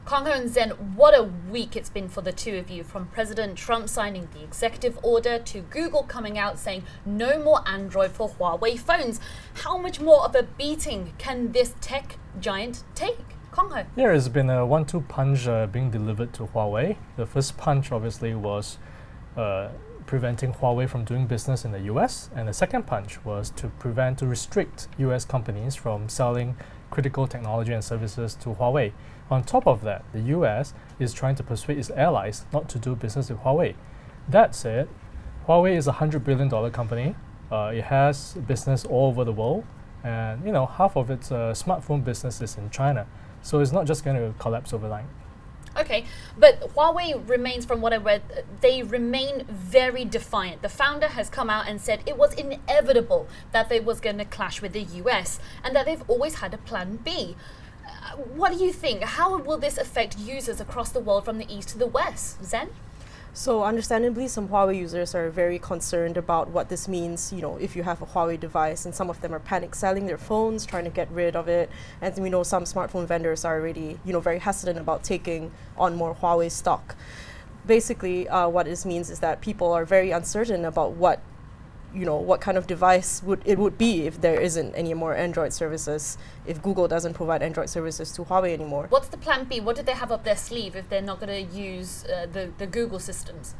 Kongho and Zen, what a week it's been for the two of you, from President Trump signing the executive order to Google coming out saying no more Android for Huawei phones. How much more of a beating can this tech giant take? Kongho. Yeah, it's been a 1-2 punch being delivered to Huawei. The first punch obviously was preventing Huawei from doing business in the US, and the second punch was to restrict US companies from selling critical technology and services to Huawei. On top of that, the US is trying to persuade its allies not to do business with Huawei. That said, Huawei is a $100 billion company. It has business all over the world, and half of its smartphone business is in China. So it's not just going to collapse overnight. Okay, but Huawei remains, from what I read, they remain very defiant. The founder has come out and said it was inevitable that they was going to clash with the US and that they've always had a plan B. What do you think? How will this affect users across the world from the east to the west? Zen? So understandably, some Huawei users are very concerned about what this means, if you have a Huawei device, and some of them are panic selling their phones, trying to get rid of it. And we know some smartphone vendors are already, very hesitant about taking on more Huawei stock. Basically, what this means is that people are very uncertain about what kind of device it would be if there isn't any more Android services, if Google doesn't provide Android services to Huawei anymore. What's the plan B? What do they have up their sleeve if they're not going to use the Google systems?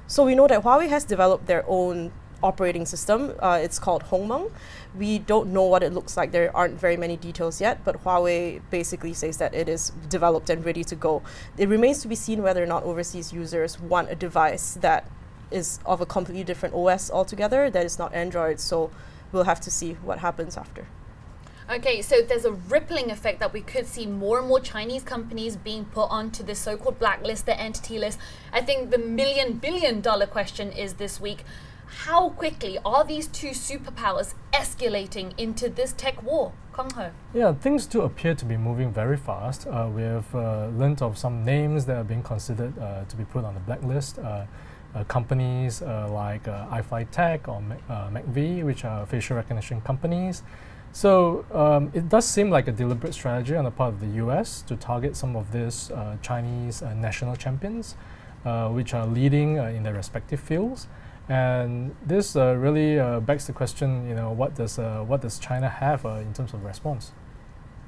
So we know that Huawei has developed their own operating system. It's called Hongmeng. We don't know what it looks like. There aren't very many details yet, but Huawei basically says that it is developed and ready to go. It remains to be seen whether or not overseas users want a device that is of a completely different OS altogether, that is not Android, so we'll have to see what happens after. Okay, so there's a rippling effect that we could see more and more Chinese companies being put onto the so-called blacklist, the entity list. I think the billion-dollar question is this week, how quickly are these two superpowers escalating into this tech war? Kongho. Yeah, things do appear to be moving very fast. We have learned of some names that are being considered to be put on the blacklist. Companies like iFly Tech or MacV, which are facial recognition companies. So it does seem like a deliberate strategy on the part of the US to target some of these Chinese national champions, which are leading in their respective fields. And this really begs the question, what does China have in terms of response?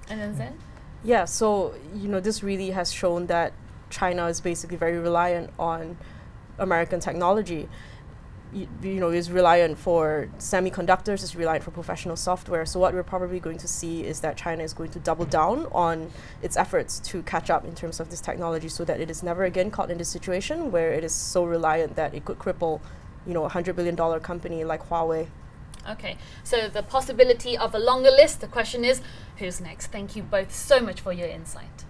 And then Zen? Yeah, so this really has shown that China is basically very reliant on American technology. Is reliant for semiconductors, is reliant for professional software. So what we're probably going to see is that China is going to double down on its efforts to catch up in terms of this technology, so that it is never again caught in this situation where it is so reliant that it could cripple, a $100 billion company like Huawei. Okay, so the possibility of a longer list, the question is, who's next? Thank you both so much for your insight.